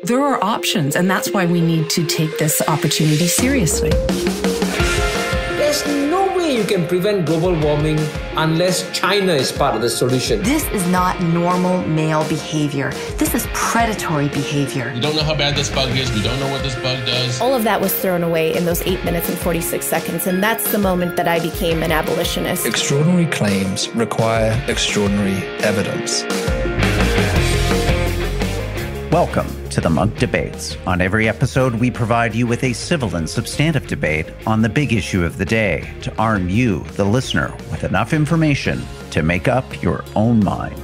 There are options, and that's why we need to take this opportunity seriously. There's no way you can prevent global warming unless China is part of the solution. This is not normal male behavior. This is predatory behavior. We don't know how bad this bug is. We don't know what this bug does. All of that was thrown away in those 8 minutes and 46 seconds, and that's the moment that I became an abolitionist. Extraordinary claims require extraordinary evidence. Welcome to the Munk Debates. On every episode, we provide you with a civil and substantive debate on the big issue of the day to arm you, the listener, with enough information to make up your own mind.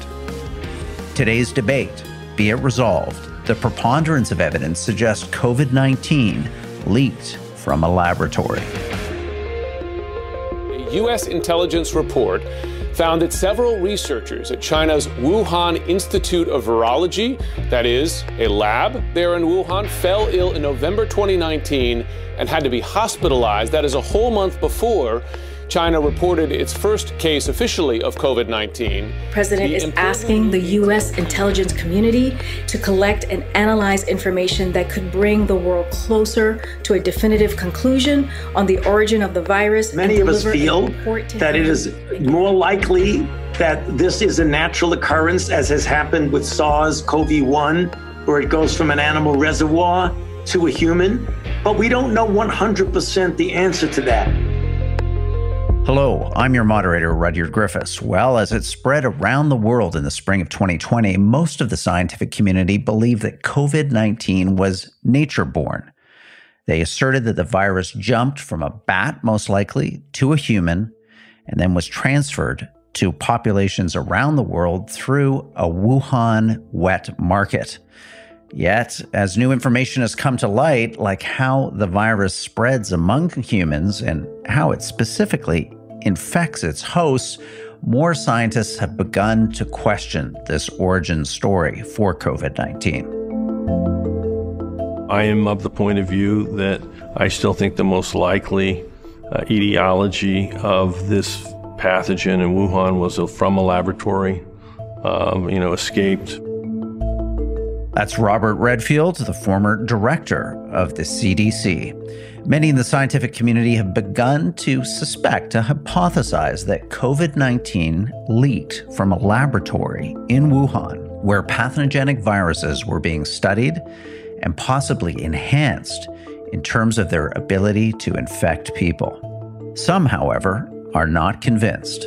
Today's debate, be it resolved, the preponderance of evidence suggests COVID-19 leaked from a laboratory. A U.S. intelligence report found that several researchers at China's Wuhan Institute of Virology, that is, a lab there in Wuhan, fell ill in November 2019 and had to be hospitalized. That is a whole month before China reported its first case officially of COVID-19. The President is asking the U.S. intelligence community to collect and analyze information that could bring the world closer to a definitive conclusion on the origin of the virus. Many of us feel that it is more likely that this is a natural occurrence, as has happened with SARS-CoV-1, where it goes from an animal reservoir to a human. But we don't know 100% the answer to that. Hello, I'm your moderator, Rudyard Griffiths. Well, as it spread around the world in the spring of 2020, most of the scientific community believed that COVID-19 was nature-born. They asserted that the virus jumped from a bat, most likely, to a human, and then was transferred to populations around the world through a Wuhan wet market. Yet, as new information has come to light, like how the virus spreads among humans and how it specifically infects its hosts, more scientists have begun to question this origin story for COVID-19. I am of the point of view that I still think the most likely etiology of this pathogen in Wuhan was from a laboratory, escaped. That's Robert Redfield, the former director of the CDC. Many in the scientific community have begun to suspect, to hypothesize that COVID-19 leaked from a laboratory in Wuhan, where pathogenic viruses were being studied and possibly enhanced in terms of their ability to infect people. Some, however, are not convinced.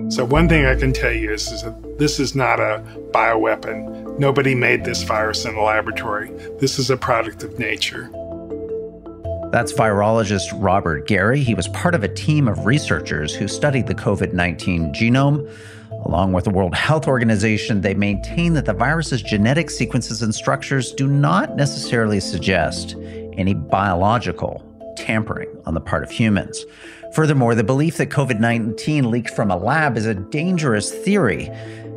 So one thing I can tell you is that this is not a bioweapon. Nobody made this virus in a laboratory. This is a product of nature. That's virologist Robert Garry. He was part of a team of researchers who studied the COVID-19 genome. Along with the World Health Organization, they maintain that the virus's genetic sequences and structures do not necessarily suggest any biological tampering on the part of humans. Furthermore, the belief that COVID-19 leaked from a lab is a dangerous theory,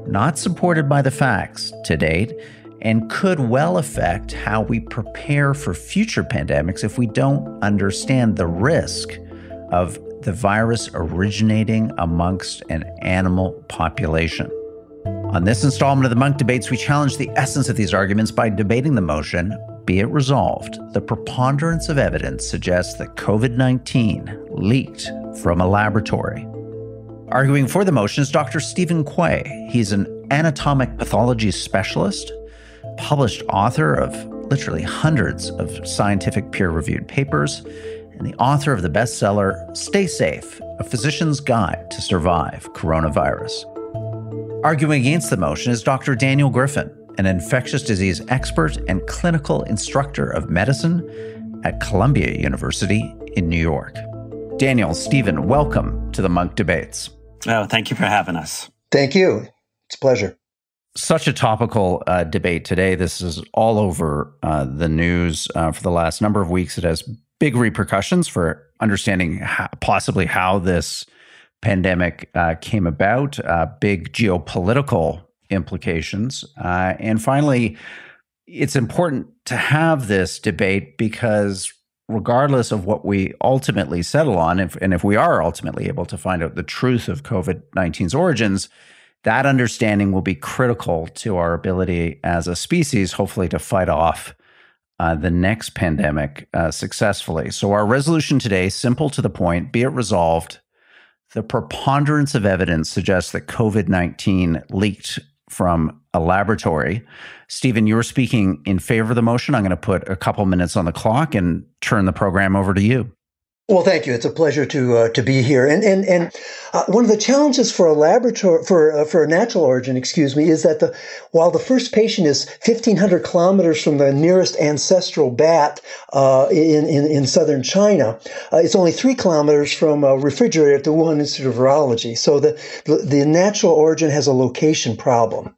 not supported by the facts to date, and could well affect how we prepare for future pandemics if we don't understand the risk of the virus originating amongst an animal population. On this installment of the Munk Debates, we challenge the essence of these arguments by debating the motion, be it resolved, the preponderance of evidence suggests that COVID-19 leaked from a laboratory. Arguing for the motion is Dr. Stephen Quay. He's an anatomic pathology specialist, published author of literally hundreds of scientific peer-reviewed papers, and the author of the bestseller, Stay Safe, A Physician's Guide to Survive Coronavirus. Arguing against the motion is Dr. Daniel Griffin, an infectious disease expert and clinical instructor of medicine at Columbia University in New York. Daniel, Stephen, welcome to the Munk Debates. Oh, thank you for having us. Thank you. It's a pleasure. Such a topical debate today. This is all over the news for the last number of weeks. It has big repercussions for understanding possibly how this pandemic came about, big geopolitical implications. And finally, it's important to have this debate because regardless of what we ultimately settle on, and if we are ultimately able to find out the truth of COVID-19's origins, That understanding will be critical to our ability as a species, hopefully, to fight off the next pandemic successfully. So our resolution today, simple to the point, be it resolved. The preponderance of evidence suggests that COVID-19 leaked from a laboratory. Stephen, you're speaking in favor of the motion. I'm going to put a couple minutes on the clock and turn the program over to you. Well, thank you. It's a pleasure to be here. And one of the challenges for a laboratory for a natural origin, is that while the first patient is 1,500 kilometers from the nearest ancestral bat in southern China, it's only 3 kilometers from a refrigerator at the Wuhan Institute of Virology. So the natural origin has a location problem.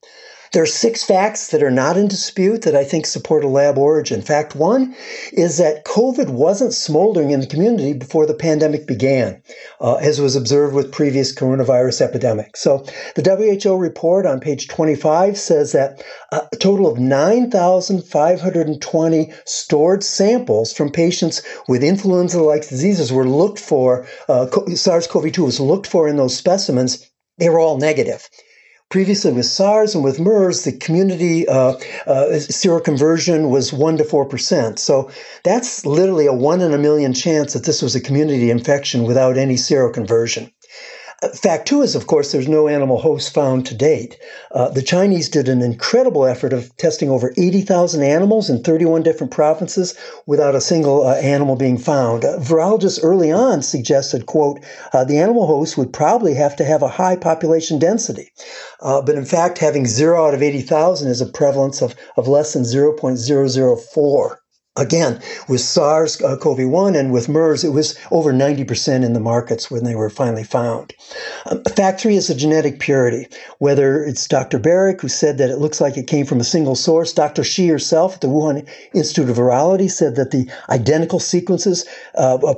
There are 6 facts that are not in dispute that I think support a lab origin. Fact 1 is that COVID wasn't smoldering in the community before the pandemic began, as was observed with previous coronavirus epidemics. So the WHO report on page 25 says that a total of 9,520 stored samples from patients with influenza-like diseases were looked for, SARS-CoV-2 was looked for in those specimens. They were all negative. Previously with SARS and with MERS, the community seroconversion was 1 to 4%. So that's literally a 1 in a million chance that this was a community infection without any seroconversion. Fact 2 is, of course, there's no animal hosts found to date. The Chinese did an incredible effort of testing over 80,000 animals in 31 different provinces without a single animal being found. Virologists early on suggested, quote, the animal host would probably have to have a high population density. But in fact, having 0 out of 80,000 is a prevalence of less than 0.004. Again, with SARS-CoV-1 and with MERS, it was over 90% in the markets when they were finally found. Fact 3 is the genetic purity. Whether it's Dr. Barrick, who said that it looks like it came from a single source, Dr. Shi herself at the Wuhan Institute of Virology said that the identical sequences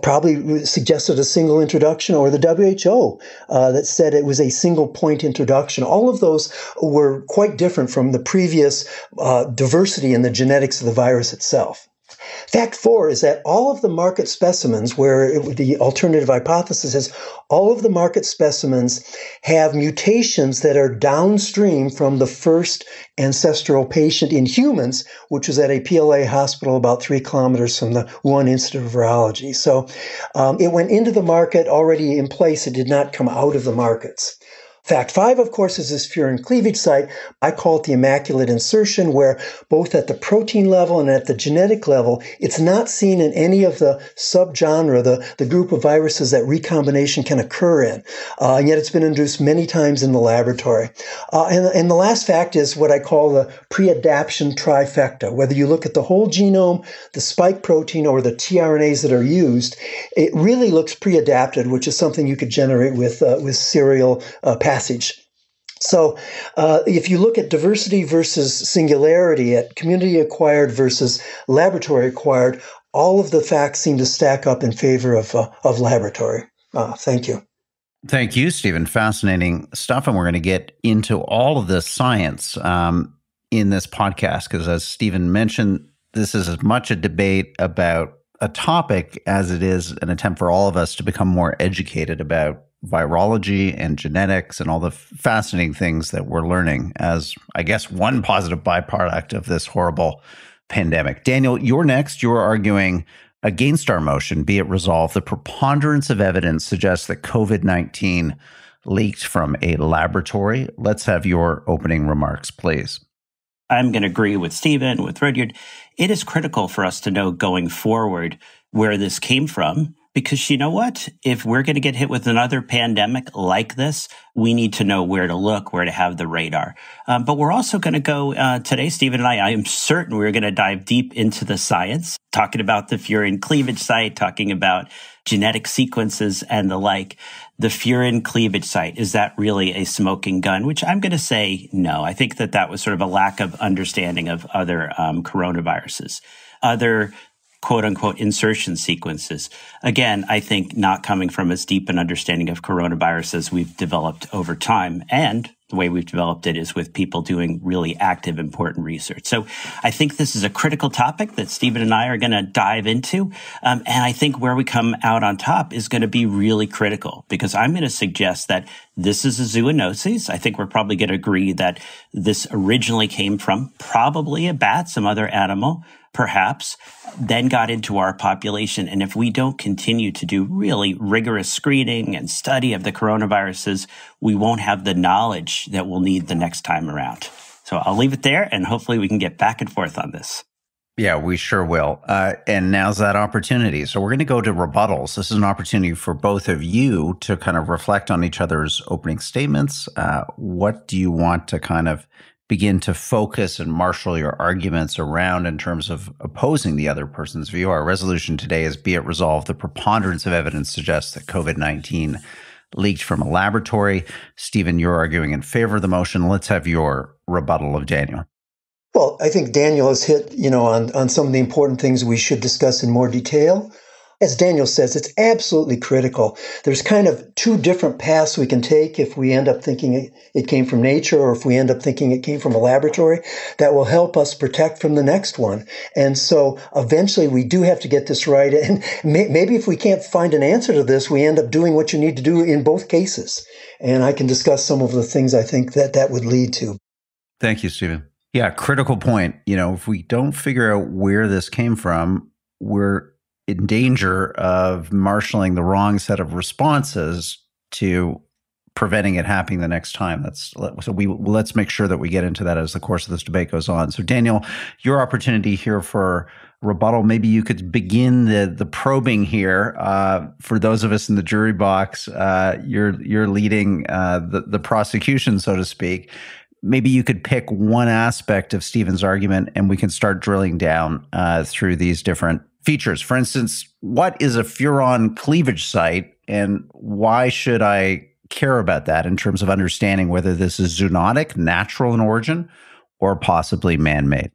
probably suggested a single introduction, or the WHO that said it was a single point introduction. All of those were quite different from the previous diversity in the genetics of the virus itself. Fact 4 is that all of the market specimens, where the alternative hypothesis is all of the market specimens have mutations that are downstream from the first ancestral patient in humans, which was at a PLA hospital about 3 kilometers from the Wuhan Institute of Virology. So it went into the market already in place. It did not come out of the markets. Fact 5, of course, is this Furon cleavage site. I call it the Immaculate Insertion, where both at the protein level and at the genetic level, it's not seen in any of the subgenre, the group of viruses that recombination can occur in. And yet it's been induced many times in the laboratory. And the last fact is what I call the Pre-Adaption Trifecta. Whether you look at the whole genome, the spike protein, or the tRNAs that are used, it really looks pre-adapted, which is something you could generate with serial passage. So if you look at diversity versus singularity, at community acquired versus laboratory acquired, all of the facts seem to stack up in favor of laboratory. Thank you. Thank you, Stephen. Fascinating stuff. And we're going to get into all of the science in this podcast, because as Stephen mentioned, this is as much a debate about a topic as it is an attempt for all of us to become more educated about virology and genetics and all the fascinating things that we're learning as, I guess, one positive byproduct of this horrible pandemic. Daniel, you're next. You're arguing against our motion, be it resolved. The preponderance of evidence suggests that COVID-19 leaked from a laboratory. Let's have your opening remarks, please. I'm going to agree with Stephen, with Rudyard. It is critical for us to know going forward where this came from. Because you know what? If we're going to get hit with another pandemic like this, we need to know where to look, where to have the radar. But we're also going to go today, Stephen and I am certain we're going to dive deep into the science, talking about the Furon cleavage site, talking about genetic sequences and the like. The Furon cleavage site, is that really a smoking gun? Which I'm going to say no. I think that was sort of a lack of understanding of other coronaviruses. Other quote unquote insertion sequences. Again, I think not coming from as deep an understanding of coronavirus as we've developed over time. And the way we've developed it is with people doing really active, important research. So I think this is a critical topic that Stephen and I are going to dive into. And I think where we come out on top is going to be really critical, because I'm going to suggest that this is a zoonosis. I think we're probably going to agree that this originally came from probably a bat, some other animal, perhaps, then got into our population. And if we don't continue to do really rigorous screening and study of the coronaviruses, we won't have the knowledge that we'll need the next time around. So I'll leave it there, and hopefully we can get back and forth on this. Yeah, we sure will. And now's that opportunity. So we're going to go to rebuttals. This is an opportunity for both of you to kind of reflect on each other's opening statements. What do you want to kind of begin to focus and marshal your arguments around in terms of opposing the other person's view? Our resolution today is, be it resolved, the preponderance of evidence suggests that COVID-19 leaked from a laboratory. Stephen, you're arguing in favor of the motion. Let's have your rebuttal of Daniel. Well, I think Daniel has hit, on some of the important things we should discuss in more detail. As Daniel says, it's absolutely critical. There's kind of two different paths we can take if we end up thinking it came from nature, or if we end up thinking it came from a laboratory, that will help us protect from the next one. And so eventually we do have to get this right. And maybe if we can't find an answer to this, we end up doing what you need to do in both cases. And I can discuss some of the things I think that would lead to. Thank you, Stephen. Yeah, critical point. If we don't figure out where this came from, we're in danger of marshaling the wrong set of responses to preventing it happening the next time. Let's make sure that we get into that as the course of this debate goes on. So Daniel, your opportunity here for rebuttal. Maybe you could begin the probing here. For those of us in the jury box, you're leading the prosecution, so to speak. Maybe you could pick one aspect of Stephen's argument and we can start drilling down through these different features. For instance, what is a Furon cleavage site and why should I care about that in terms of understanding whether this is zoonotic, natural in origin, or possibly man-made?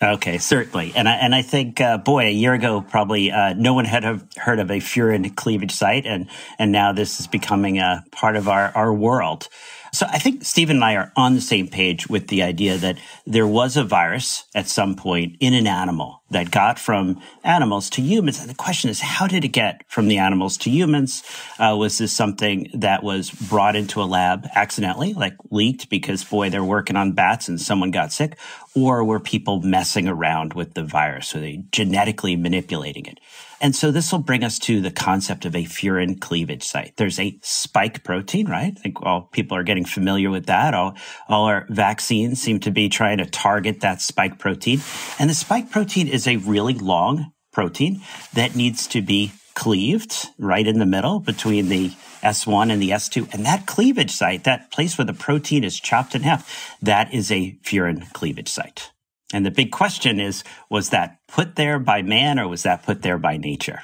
Okay, certainly. And I think, a year ago, probably no one had heard of a Furon cleavage site, and now this is becoming a part of our world. So I think Stephen and I are on the same page with the idea that there was a virus at some point in an animal that got from animals to humans. And the question is, how did it get from the animals to humans? Was this something that was brought into a lab accidentally, like leaked because, they're working on bats and someone got sick? Or were people messing around with the virus? Were they genetically manipulating it? And so this will bring us to the concept of a Furon cleavage site. There's a spike protein, right? I think all people are getting familiar with that. All our vaccines seem to be trying to target that spike protein. And the spike protein is a really long protein that needs to be cleaved right in the middle between the S1 and the S2. And that cleavage site, that place where the protein is chopped in half, that is a Furon cleavage site. And the big question is, was that put there by man or was that put there by nature?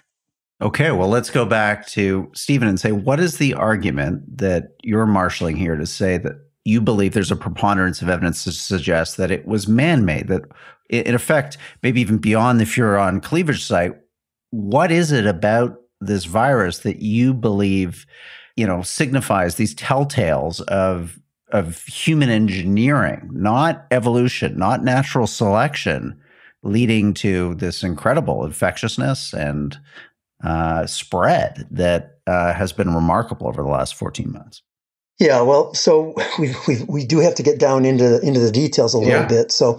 Okay, well, let's go back to Stephen and say, what is the argument that you're marshaling here to say that you believe there's a preponderance of evidence to suggest that it was man-made, that in effect, maybe even beyond the Furon cleavage site, what is it about this virus that you believe, signifies these telltales of human engineering, not evolution, not natural selection, leading to this incredible infectiousness and spread that has been remarkable over the last 14 months? Yeah, well, so we do have to get down into the details a little bit. So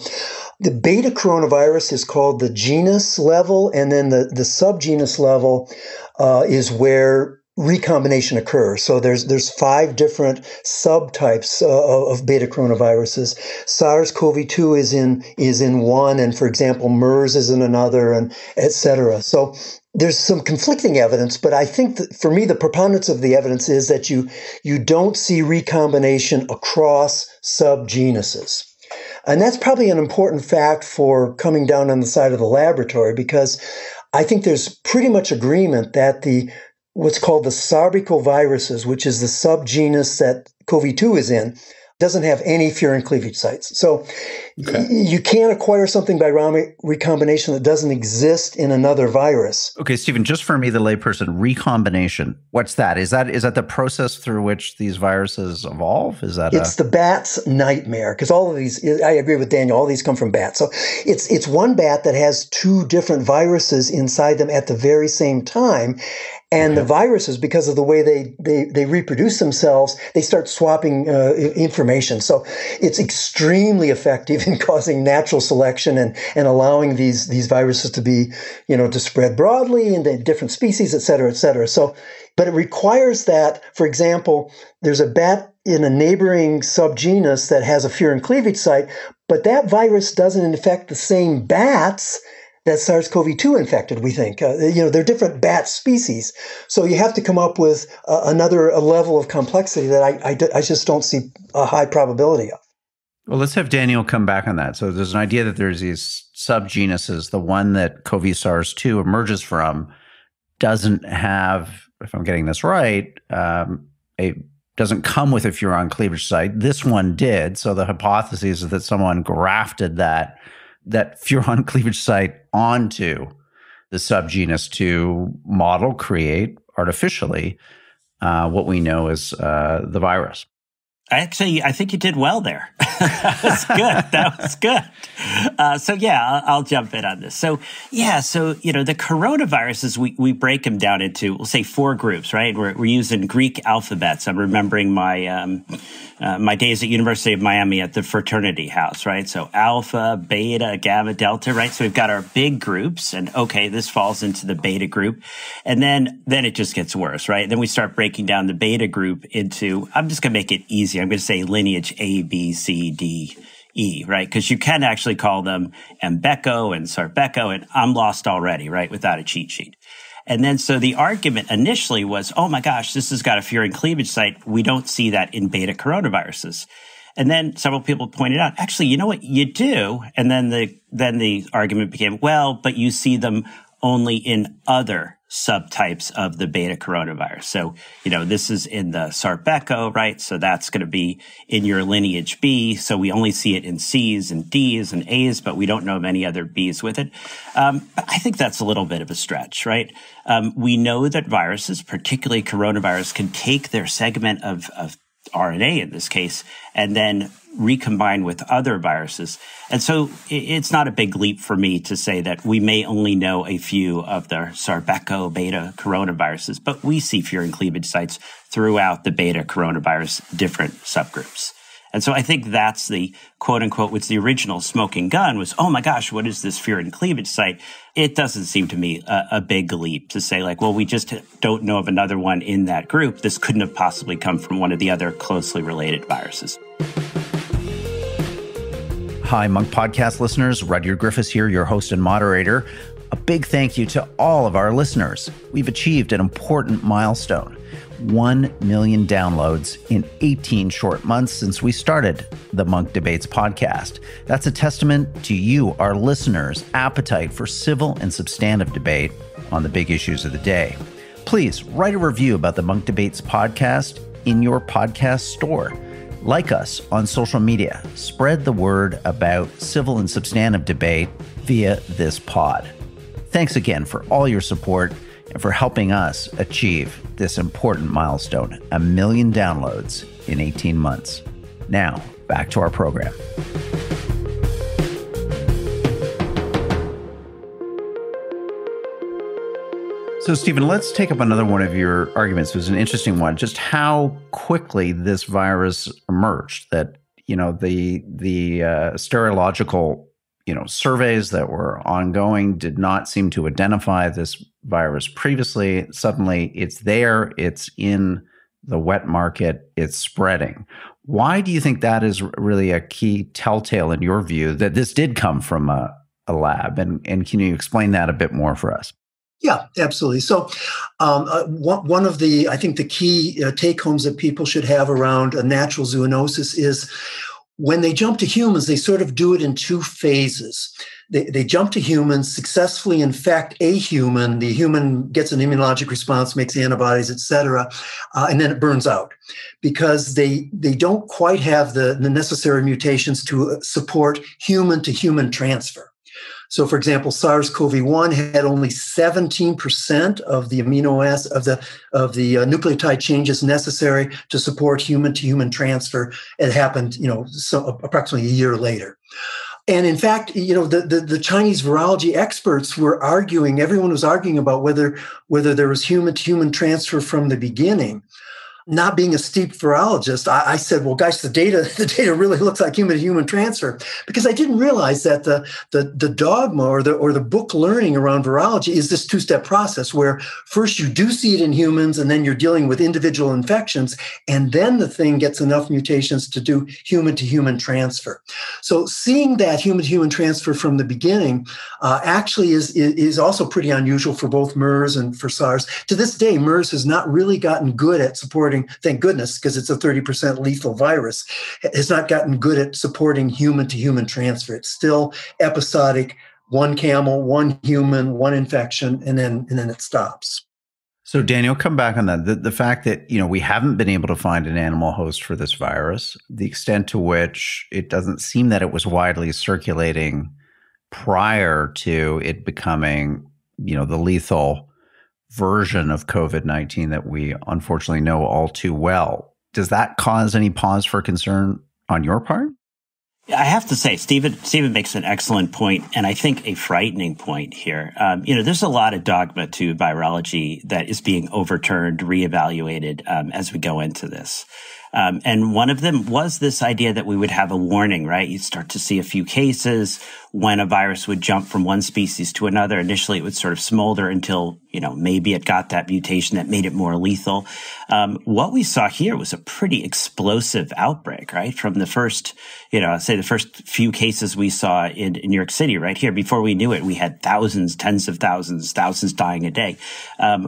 the beta coronavirus is called the genus level, and then the subgenus level is where recombination occurs. So there's 5 different subtypes of beta coronaviruses. SARS-CoV-2 is in one, and for example, MERS is in another, and et cetera. So there's some conflicting evidence, but I think that for me, the preponderance of the evidence is that you don't see recombination across subgenuses. And that's probably an important fact for coming down on the side of the laboratory, because I think there's pretty much agreement that what's called the sarbecoviruses, which is the subgenus that CoV-2 is in, doesn't have any Furon cleavage sites. So You can't acquire something by recombination that doesn't exist in another virus. Okay, Stephen, just for me, the layperson, recombination, what's that? Is that the process through which these viruses evolve? It's the bat's nightmare, because all of these, I agree with Daniel, all these come from bats. So it's one bat that has two different viruses inside them at the very same time. And the viruses, because of the way they reproduce themselves, they start swapping information. So it's extremely effective in causing natural selection and allowing these viruses to be, to spread broadly into different species, et cetera, et cetera. So, but it requires that, for example, there's a bat in a neighboring subgenus that has a furin cleavage site, but that virus doesn't infect the same bats that SARS-CoV-2 infected, we think. They're different bat species. So you have to come up with another level of complexity that I just don't see a high probability of. Well, let's have Daniel come back on that. So there's an idea that there's these subgenuses. The one that CoV-SARS-2 emerges from doesn't have, if I'm getting this right, doesn't come with a furon cleavage site. This one did. So the hypothesis is that someone grafted that furon cleavage site onto the subgenus to create artificially what we know as the virus. Actually, I think you did well there. That was good. That was good. So yeah, I'll jump in on this. So the coronaviruses, we break them down into, we'll say 4 groups, right? We're using Greek alphabets. I'm remembering my days at University of Miami at the fraternity house, right? So alpha, beta, gamma, delta, right? So we've got our big groups, and okay, this falls into the beta group. And then it just gets worse, right? Then we start breaking down the beta group into, I'm just going to make it easy. I'm going to say lineage A, B, C, D, E, right? Because you can actually call them Mbeco and Sarbeco, and I'm lost already, right? Without a cheat sheet. And then so the argument initially was, oh my gosh, this has got a furin cleavage site. We don't see that in beta coronaviruses. And then several people pointed out, actually, you know what, you do. And then the argument became, well, but you see them only in other subtypes of the beta coronavirus. So, this is in the Sarbeco, right? So that's going to be in your lineage B. So we only see it in C's and D's and A's, but we don't know of any other B's with it. But I think that's a little bit of a stretch, right? We know that viruses, particularly coronavirus, can take their segment of RNA in this case, and then recombine with other viruses. And so it's not a big leap for me to say that we may only know a few of the Sarbeco beta coronaviruses, but we see furin cleavage sites throughout the beta coronavirus different subgroups. And so I think that's the quote unquote, what's the original smoking gun was, oh my gosh, what is this furin cleavage site? It doesn't seem to me a big leap to say like, well, we just don't know of another one in that group. This couldn't have possibly come from one of the other closely related viruses. Hi, Munk podcast listeners. Rudyard Griffiths here, your host and moderator. A big thank you to all of our listeners. We've achieved an important milestone. 1 million downloads in 18 short months since we started the Munk Debates podcast. That's a testament to you, our listeners' appetite for civil and substantive debate on the big issues of the day. Please write a review about the Munk Debates podcast in your podcast store. Like us on social media. Spread the word about civil and substantive debate via this pod. Thanks again for all your support and for helping us achieve this important milestone, 1 million downloads in 18 months. Now, back to our program. So, Stephen, let's take up another one of your arguments. It was an interesting one, just how quickly this virus emerged, that, the serological, surveys that were ongoing did not seem to identify this virus previously. Suddenly it's there, it's in the wet market, it's spreading. Why do you think that is really a key telltale in your view that this did come from a lab? And can you explain that a bit more for us? Yeah, absolutely. So one of the key take-homes that people should have around a natural zoonosis is When they jump to humans, they sort of do it in two phases. They jump to humans, successfully infect a human. The human gets an immunologic response, makes antibodies, et cetera, and then it burns out because they don't quite have the necessary mutations to support human-to-human transfer. So, for example, SARS-CoV-1 had only 17% of the amino acid of the nucleotide changes necessary to support human-to-human transfer. It happened, approximately a year later. And in fact, the Chinese virology experts were arguing. Everyone was arguing about whether there was human-to-human transfer from the beginning. Not being a steep virologist, I said, well, guys, the data really looks like human-to-human transfer, because I didn't realize that the dogma or the book learning around virology is this two-step process where first you do see it in humans, and then you're dealing with individual infections, and then the thing gets enough mutations to do human-to-human transfer. So seeing that human-to-human transfer from the beginning actually is also pretty unusual for both MERS and for SARS. To this day, MERS has not really gotten good at supporting, thank goodness, because it's a 30% lethal virus, has not gotten good at supporting human-to-human transfer. It's still episodic, one camel, one human, one infection, and then it stops. So, Daniel, come back on that. The fact that, we haven't been able to find an animal host for this virus, the extent to which it doesn't seem that it was widely circulating prior to it becoming, the lethal version of COVID-19 that we unfortunately know all too well. Does that cause any pause for concern on your part? I have to say, Stephen makes an excellent point, and I think a frightening point here. There's a lot of dogma to virology that is being overturned, reevaluated as we go into this. And one of them was this idea that we would have a warning, right? You'd start to see a few cases when a virus would jump from one species to another. Initially, it would sort of smolder until, maybe it got that mutation that made it more lethal. What we saw here was a pretty explosive outbreak, right? From the first, say the first few cases we saw in New York City, right here. Before we knew it, we had thousands, tens of thousands dying a day.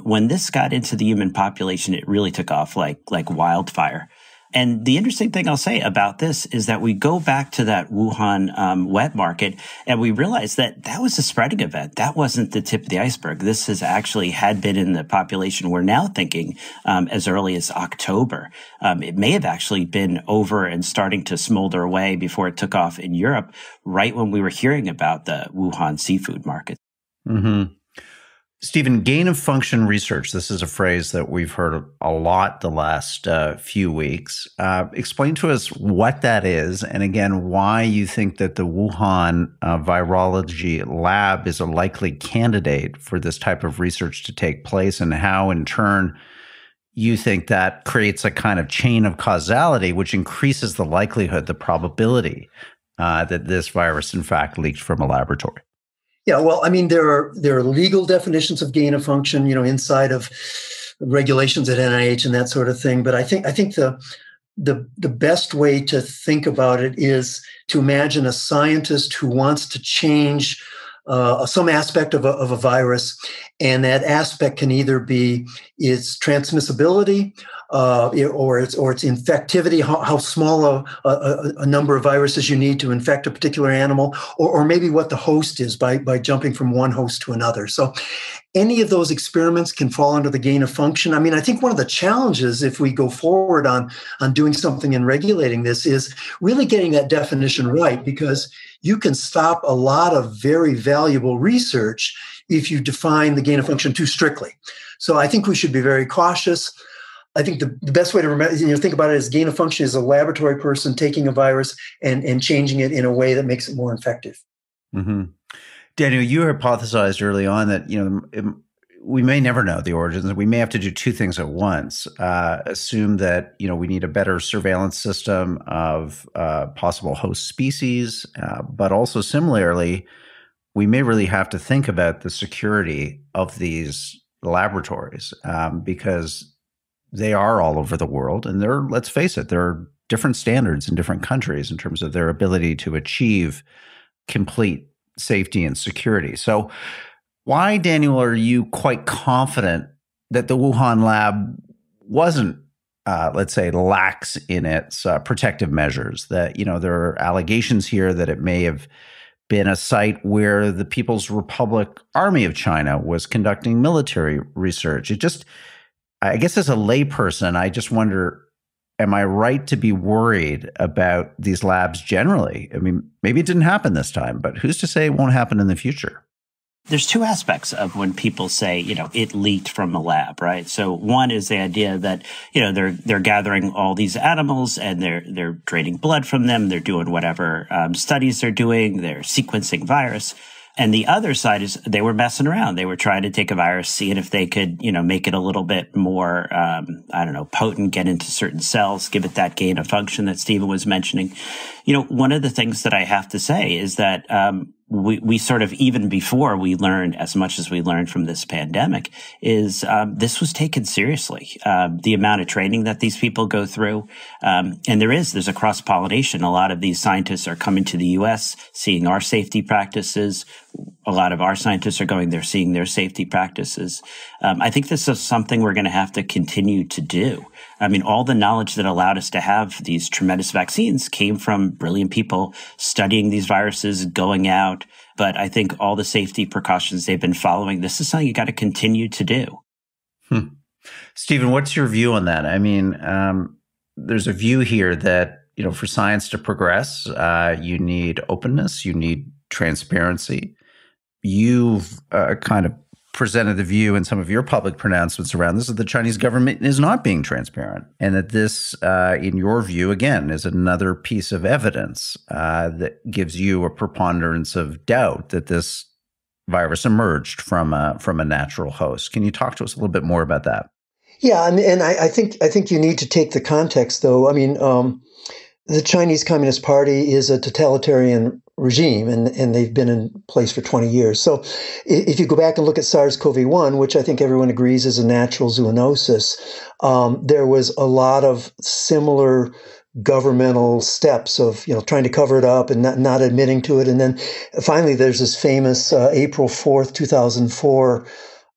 When this got into the human population, it really took off like wildfire. And the interesting thing I'll say about this is that we go back to that Wuhan wet market, and we realize that was a spreading event. That wasn't the tip of the iceberg. This had been in the population. We're now thinking as early as October. It may have actually been over and starting to smolder away before it took off in Europe, right when we were hearing about the Wuhan seafood market. Mm-hmm. Stephen, gain of function research. This is a phrase that we've heard a lot the last few weeks. Explain to us what that is, and again, why you think that the Wuhan virology lab is a likely candidate for this type of research to take place, and how, in turn, you think that creates a kind of chain of causality, which increases the likelihood, the probability that this virus, in fact, leaked from a laboratory. Yeah, well, I mean, there are legal definitions of gain of function, inside of regulations at NIH and that sort of thing. But I think the best way to think about it is to imagine a scientist who wants to change some aspect of a virus, and that aspect can either be its transmissibility or its infectivity, how small a number of viruses you need to infect a particular animal, or maybe what the host is by jumping from one host to another. So any of those experiments can fall under the gain of function. I mean, I think one of the challenges, if we go forward on doing something and regulating this, is really getting that definition right, because you can stop a lot of very valuable research if you define the gain of function too strictly. So I think we should be very cautious. I think the best way to remember, think about it as gain of function is a laboratory person taking a virus and changing it in a way that makes it more effective. Mm-hmm. Daniel, you hypothesized early on that we may never know the origins. We may have to do two things at once. Assume that we need a better surveillance system of possible host species, but also similarly, we may really have to think about the security of these laboratories because they are all over the world, and let's face it, there are different standards in different countries in terms of their ability to achieve complete safety and security. So why, Daniel, are you quite confident that the Wuhan lab wasn't let's say, lax in its protective measures. That, there are allegations here that it may have been a site where the People's Republic Army of China was conducting military research. I guess as a layperson, I just wonder, am I right to be worried about these labs generally? I mean, maybe it didn't happen this time, but who's to say it won't happen in the future? There's two aspects of when people say, it leaked from a lab, right? So one is the idea that, they're gathering all these animals and they're draining blood from them. They're doing whatever studies they're doing. They're sequencing virus. And the other side is they were messing around. They were trying to take a virus, seeing if they could, make it a little bit more, potent, get into certain cells, give it that gain of function that Stephen was mentioning. One of the things that I have to say is that, we sort of, even before we learned as much as we learned from this pandemic, is this was taken seriously. The amount of training that these people go through, and there's a cross-pollination. A lot of these scientists are coming to the U.S., seeing our safety practices. A lot of our scientists are going there, seeing their safety practices. I think this is something we're going to have to continue to do. I mean, all the knowledge that allowed us to have these tremendous vaccines came from brilliant people studying these viruses, going out. But I think all the safety precautions they've been following, this is something you got to continue to do. Stephen, what's your view on that? I mean, there's a view here that, for science to progress, you need openness, you need transparency. You've kind of presented the view in some of your public pronouncements around this that the Chinese government is not being transparent, and that this, in your view, again, is another piece of evidence that gives you a preponderance of doubt that this virus emerged from a natural host. Can you talk to us a little bit more about that? Yeah, and I think you need to take the context, though. I mean, the Chinese Communist Party is a totalitarian regime, and they've been in place for 20 years. So if you go back and look at SARS-CoV-1, which I think everyone agrees is a natural zoonosis, there was a lot of similar governmental steps of, trying to cover it up and not admitting to it. And then finally, there's this famous April 4th, 2004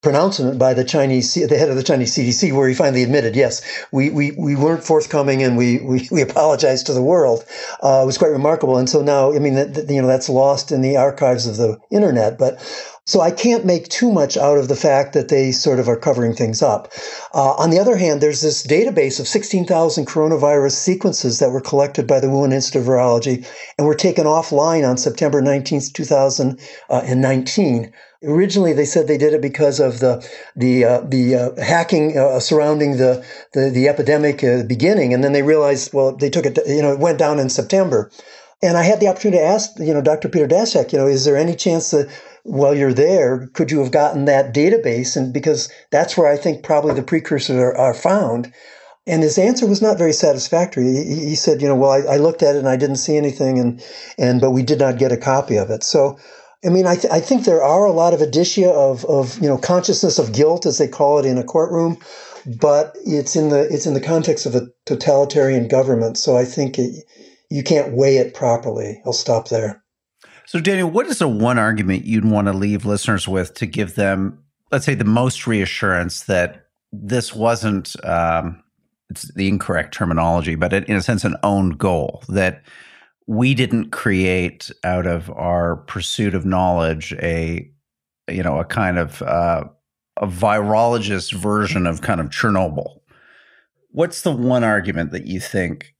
pronouncement by the head of the Chinese CDC, where he finally admitted, yes, we weren't forthcoming, and we apologized to the world. It was quite remarkable. And so now, I mean, that's lost in the archives of the internet. But so I can't make too much out of the fact that they sort of are covering things up. On the other hand, there's this database of 16,000 coronavirus sequences that were collected by the Wuhan Institute of Virology and were taken offline on September 19th, 2019. Originally, they said they did it because of the hacking surrounding the epidemic beginning, and then they realized, well, they took it, it went down in September. And I had the opportunity to ask, Dr. Peter Daszak, is there any chance that while you're there, could you have gotten that database? And because that's where I think probably the precursors are found. And his answer was not very satisfactory. He said, well, I looked at it and I didn't see anything, but we did not get a copy of it. So, I mean, I think there are a lot of indicia of consciousness of guilt, as they call it in a courtroom, but it's in the context of a totalitarian government. So I think you can't weigh it properly. I'll stop there. So, Daniel, what is the one argument you'd want to leave listeners with to give them, let's say, the most reassurance that this wasn't, it's the incorrect terminology, but in a sense, an own goal, that we didn't create out of our pursuit of knowledge a kind of a virologist version of kind of Chernobyl? What's the one argument that you think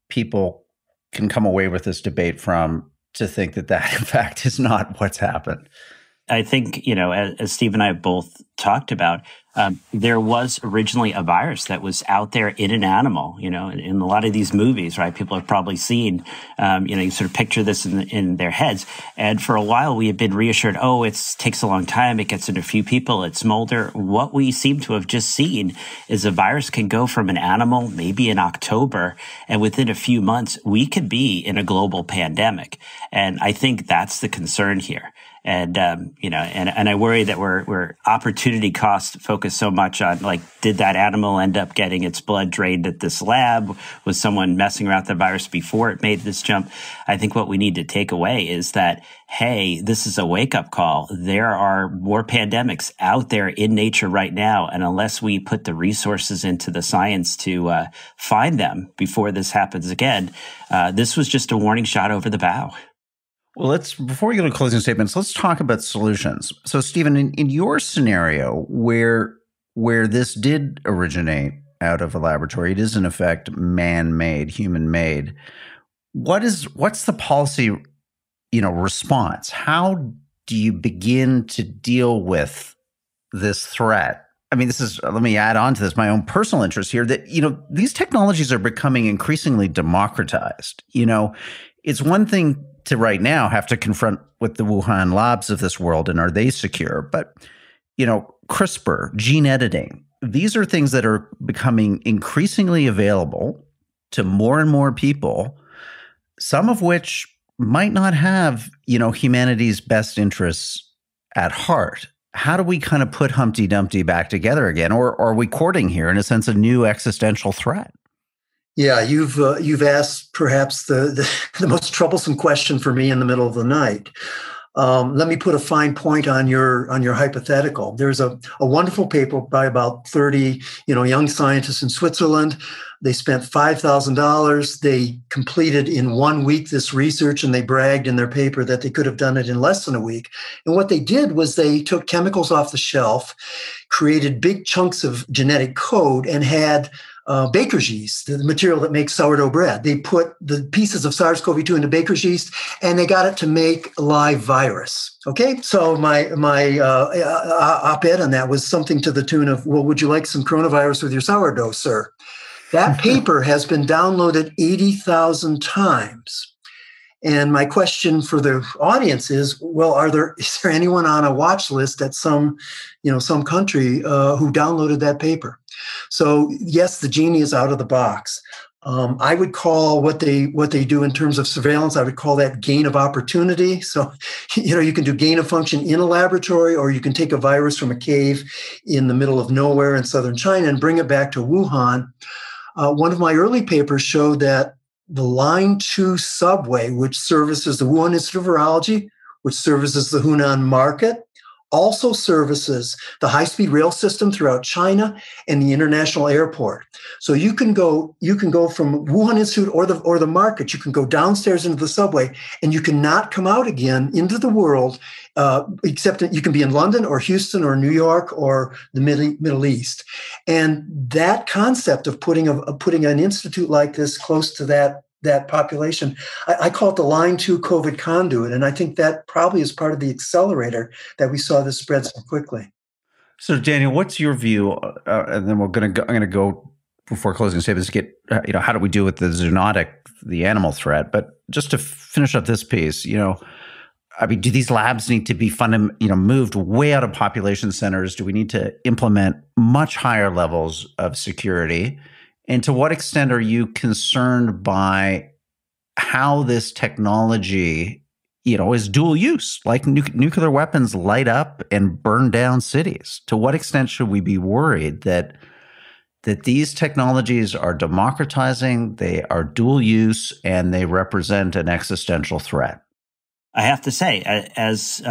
people can come away with this debate from to think that in fact is not what's happened? I think, as Steve and I have both talked about, there was originally a virus that was out there in an animal, in a lot of these movies, right? People have probably seen, you sort of picture this in their heads. And for a while, we have been reassured, it takes a long time. It gets into a few people. It's smolder. What we seem to have just seen is a virus can go from an animal, maybe in October, and within a few months, we could be in a global pandemic. And I think that's the concern here. And, and I worry that we're opportunity cost focused focus so much on, like, did that animal end up getting its blood drained at this lab? Was someone messing around with the virus before it made this jump? I think what we need to take away is that, hey, this is a wake-up call. There are more pandemics out there in nature right now, and unless we put the resources into the science to find them before this happens again, this was just a warning shot over the bow. Well, before we go to closing statements, let's talk about solutions. So, Stephen, in your scenario where this did originate out of a laboratory, it is in effect man-made, human-made. What's the policy, response? How do you begin to deal with this threat? I mean, let me add on to this, my own personal interest here, that, these technologies are becoming increasingly democratized. It's one thing to right now have to confront with the Wuhan labs of this world, and are they secure? But, CRISPR, gene editing, these are things that are becoming increasingly available to more and more people, some of which might not have, humanity's best interests at heart. How do we kind of put Humpty Dumpty back together again? Or are we courting here, in a sense, a new existential threat? Yeah, you've asked perhaps the most troublesome question for me in the middle of the night. Let me put a fine point on your hypothetical. There's a wonderful paper by about 30 young scientists in Switzerland. They spent $5,000. They completed in 1 week this research, and they bragged in their paper that they could have done it in less than a week. And what they did was they took chemicals off the shelf, created big chunks of genetic code, and had baker's yeast, the material that makes sourdough bread. They put the pieces of SARS-CoV-2 into baker's yeast, and they got it to make a live virus. Okay, so my op-ed on that was something to the tune of, well, would you like some coronavirus with your sourdough, sir? That paper has been downloaded 80,000 times. And my question for the audience is, well, is there anyone on a watch list at some country who downloaded that paper? So yes, the genie is out of the box. I would call what they do in terms of surveillance, I would call that gain of opportunity. So, you can do gain of function in a laboratory, or you can take a virus from a cave in the middle of nowhere in southern China and bring it back to Wuhan. One of my early papers showed that the Line 2 subway, which services the Wuhan Institute of Virology, which services the Hunan market, also services the high-speed rail system throughout China and the international airport. So you can go from Wuhan Institute or the market. You can go downstairs into the subway, and you cannot come out again into the world, except that you can be in London or Houston or New York or the Middle East. And that concept of putting an institute like this close to that population, I call it the Line 2 COVID conduit. And I think that probably is part of the accelerator that we saw this spread so quickly. So, Daniel, what's your view? And then I'm going to go before closing statements, get, how do we deal with the zoonotic, the animal threat? But just to finish up this piece, do these labs need to be moved way out of population centers? Do we need to implement much higher levels of security? And to what extent are you concerned by how this technology, is dual use, like nuclear weapons light up and burn down cities? To what extent should we be worried that these technologies are democratizing, they are dual use, and they represent an existential threat? I have to say, as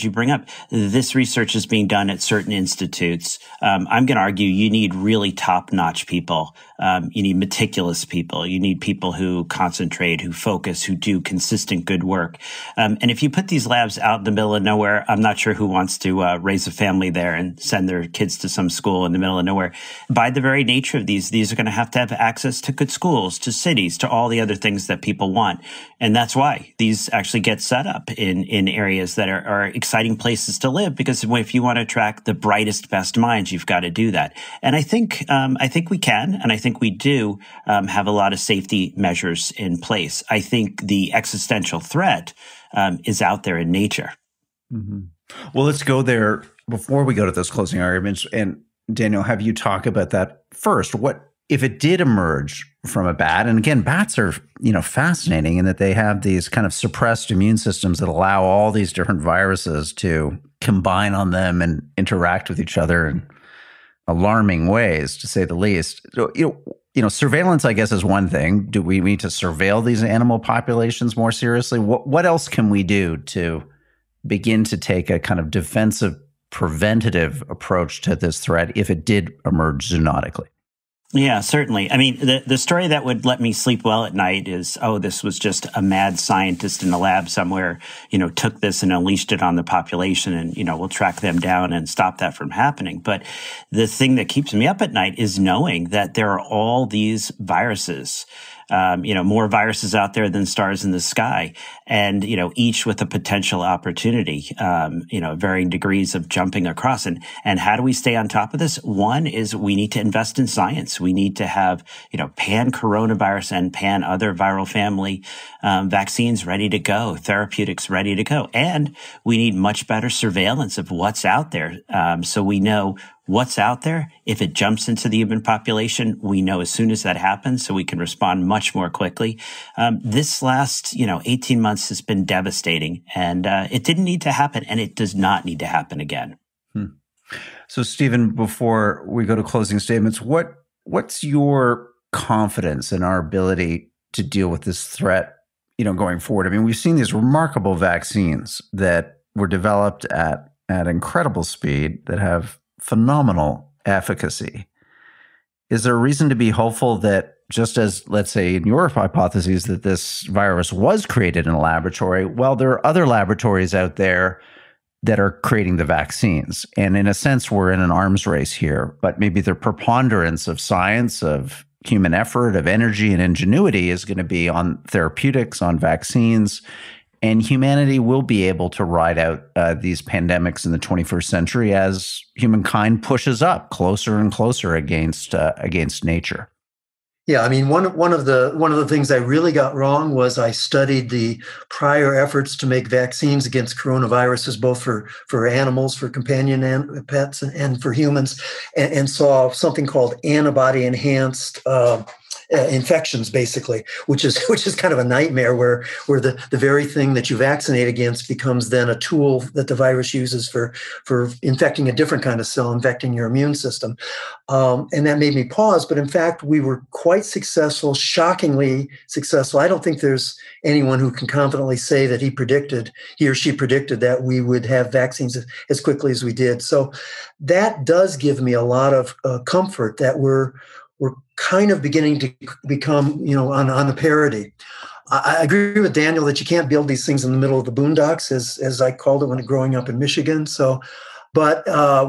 you bring up, this research is being done at certain institutes. I'm going to argue you need really top-notch people. You need meticulous people. You need people who concentrate, who focus, who do consistent good work. And if you put these labs out in the middle of nowhere, I'm not sure who wants to raise a family there and send their kids to some school in the middle of nowhere. By the very nature of these are going to have access to good schools, to cities, to all the other things that people want. And that's why these actually get set up in areas that are exciting places to live, because if you want to attract the brightest, best minds, you've got to do that. And I think we can, and I think we do have a lot of safety measures in place. I think the existential threat is out there in nature. Mm-hmm. Well, let's go there before we go to those closing arguments. And Daniel, have you talk about that first? What if it did emerge from a bat? And again, bats are, fascinating in that they have these kind of suppressed immune systems that allow all these different viruses to combine on them and interact with each other. And alarming ways, to say the least. So, surveillance, I guess, is one thing. Do we need to surveil these animal populations more seriously? What else can we do to begin to take a kind of defensive, preventative approach to this threat if it did emerge zoonotically? Yeah, certainly. I mean, the story that would let me sleep well at night is, this was just a mad scientist in a lab somewhere, took this and unleashed it on the population, and, we'll track them down and stop that from happening. But the thing that keeps me up at night is knowing that there are all these viruses, more viruses out there than stars in the sky, and, each with a potential opportunity, varying degrees of jumping across. And how do we stay on top of this? One is we need to invest in science. We need to have, pan coronavirus and pan other viral family, vaccines ready to go, therapeutics ready to go. And we need much better surveillance of what's out there. So we know what's out there. If it jumps into the human population, we know as soon as that happens, so we can respond much more quickly. This last, 18 months has been devastating, and it didn't need to happen, and it does not need to happen again. So, Stephen, before we go to closing statements, what's your confidence in our ability to deal with this threat, going forward? I mean, we've seen these remarkable vaccines that were developed at incredible speed that have phenomenal efficacy. Is there a reason to be hopeful that, just as, let's say, in your hypotheses, that this virus was created in a laboratory, well, there are other laboratories out there that are creating the vaccines? And in a sense, we're in an arms race here, but maybe the preponderance of science, of human effort, of energy and ingenuity is going to be on therapeutics, on vaccines, and humanity will be able to ride out these pandemics in the 21st century as humankind pushes up closer and closer against nature. Yeah, I mean, one of the things I really got wrong was I studied the prior efforts to make vaccines against coronaviruses, both for animals, for companion pets, and for humans, and saw something called antibody-enhanced infections, basically, which is kind of a nightmare, where the very thing that you vaccinate against becomes then a tool that the virus uses for infecting a different kind of cell, infecting your immune system. And that made me pause. But in fact, we were quite successful, shockingly successful. I don't think there's anyone who can confidently say that he or she predicted that we would have vaccines as quickly as we did. So that does give me a lot of comfort that we're kind of beginning to become, on the parity. I agree with Daniel that you can't build these things in the middle of the boondocks, as I called it when growing up in Michigan. But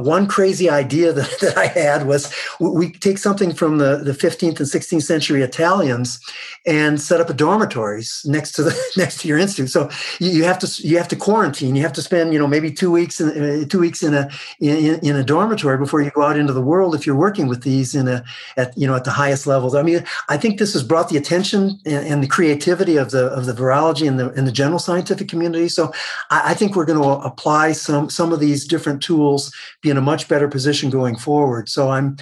one crazy idea that I had was we take something from the 15th and 16th century Italians and set up a dormitories next to your institute. So you have to quarantine. You have to spend maybe 2 weeks in a dormitory before you go out into the world if you're working with these at the highest levels. I mean, I think this has brought the attention and the creativity of the virology and the general scientific community. So I think we're going to apply some of these different tools, be in a much better position going forward. So I'm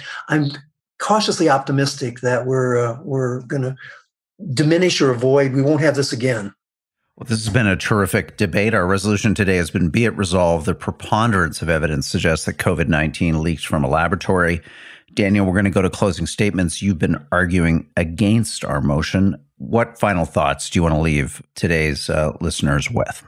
cautiously optimistic that we're going to diminish or avoid. We won't have this again. Well, this has been a terrific debate. Our resolution today has been, be it resolved, the preponderance of evidence suggests that COVID-19 leaked from a laboratory. Daniel, we're going to go to closing statements. You've been arguing against our motion. What final thoughts do you want to leave today's listeners with?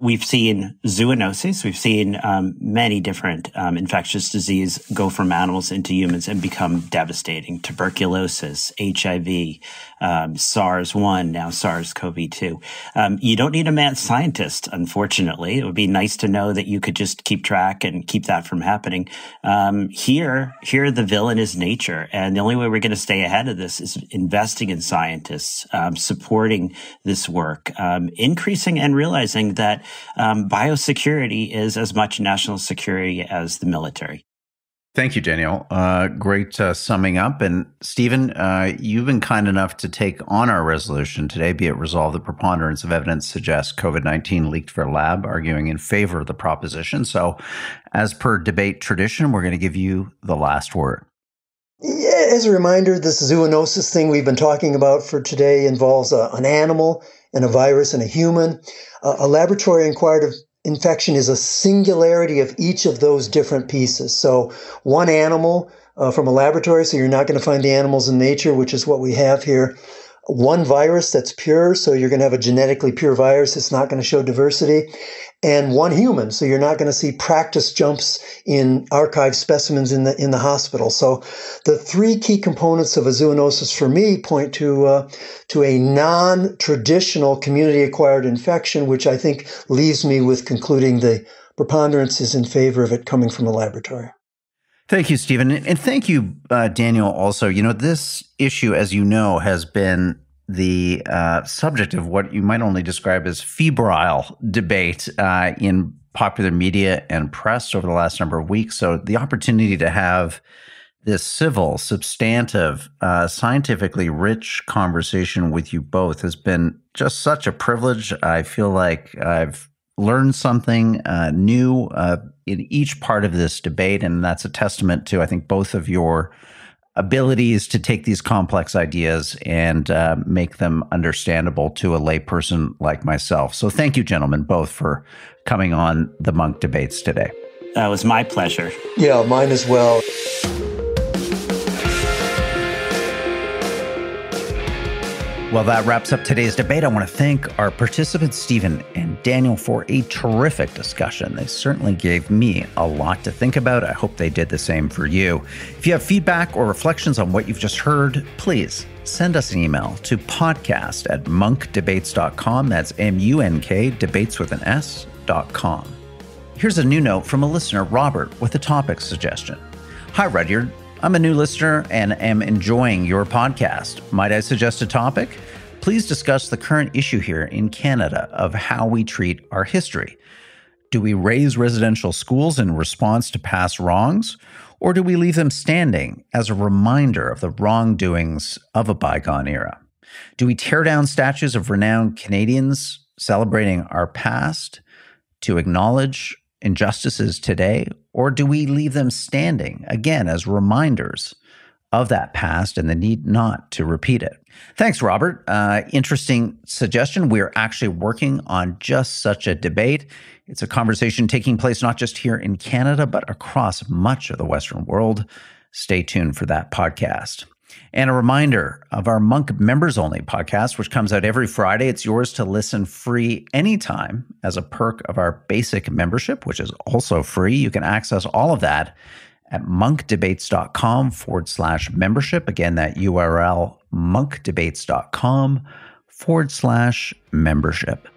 We've seen zoonoses. We've seen many different infectious disease go from animals into humans and become devastating. Tuberculosis, HIV, SARS-1, now SARS-CoV-2. You don't need a mad scientist, unfortunately. It would be nice to know that you could just keep track and keep that from happening. Here the villain is nature. And the only way we're going to stay ahead of this is investing in scientists, supporting this work, increasing and realizing that biosecurity is as much national security as the military. Thank you, Daniel. Great summing up. And Stephen, you've been kind enough to take on our resolution today, be it resolved, the preponderance of evidence suggests COVID-19 leaked from a lab, arguing in favor of the proposition. So as per debate tradition, we're going to give you the last word. Yeah, as a reminder, this zoonosis thing we've been talking about for today involves an animal and a virus and a human. A laboratory inquired of infection is a singularity of each of those different pieces. So one animal from a laboratory, so you're not going to find the animals in nature, which is what we have here. One virus that's pure, so you're going to have a genetically pure virus. It's not going to show diversity. And one human, so you're not going to see practice jumps in archived specimens in the hospital. So the three key components of a zoonosis for me point to a non-traditional community-acquired infection, which I think leaves me with concluding the preponderance is in favor of it coming from a laboratory. Thank you, Stephen. And thank you, Daniel, also. You know, this issue, as you know, has been the subject of what you might only describe as febrile debate in popular media and press over the last number of weeks. So the opportunity to have this civil, substantive, scientifically rich conversation with you both has been just such a privilege. I feel like I've learned something new in each part of this debate, and that's a testament to, I think, both of your abilities to take these complex ideas and make them understandable to a layperson like myself. So thank you, gentlemen, both for coming on the Munk Debates today. It was my pleasure. Yeah, mine as well. Well, that wraps up today's debate. I want to thank our participants, Stephen and Daniel, for a terrific discussion. They certainly gave me a lot to think about. I hope they did the same for you. If you have feedback or reflections on what you've just heard, please send us an email to podcast@munkdebates.com. That's M-U-N-K, debates with an S.com. Here's a new note from a listener, Robert, with a topic suggestion. Hi, Rudyard. I'm a new listener and am enjoying your podcast. Might I suggest a topic? Please discuss the current issue here in Canada of how we treat our history. Do we raise residential schools in response to past wrongs, or do we leave them standing as a reminder of the wrongdoings of a bygone era? Do we tear down statues of renowned Canadians celebrating our past to acknowledge injustices today, or do we leave them standing, again, as reminders of that past and the need not to repeat it? Thanks, Robert. Interesting suggestion. We are actually working on just such a debate. It's a conversation taking place not just here in Canada, but across much of the Western world. Stay tuned for that podcast. And a reminder of our Munk Members Only podcast, which comes out every Friday. It's yours to listen free anytime as a perk of our basic membership, which is also free. You can access all of that at munkdebates.com/membership. Again, that URL, munkdebates.com/membership.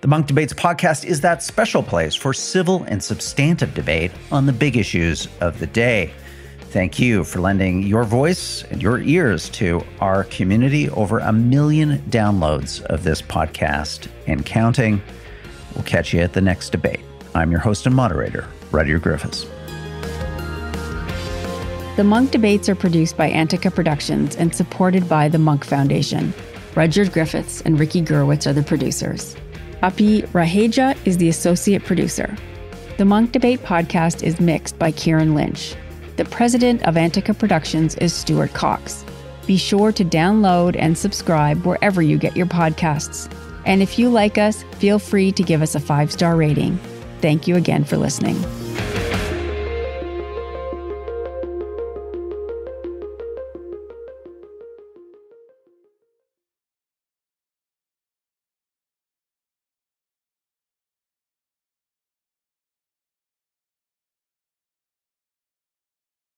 The Munk Debates podcast is that special place for civil and substantive debate on the big issues of the day. Thank you for lending your voice and your ears to our community. Over 1 million downloads of this podcast and counting. We'll catch you at the next debate. I'm your host and moderator, Rudyard Griffiths. The Munk Debates are produced by Antica Productions and supported by the Munk Foundation. Rudyard Griffiths and Ricky Gurwitz are the producers. Api Raheja is the associate producer. The Munk Debate podcast is mixed by Kieran Lynch. The president of Antica Productions is Stuart Cox. Be sure to download and subscribe wherever you get your podcasts. And if you like us, feel free to give us a 5-star rating. Thank you again for listening.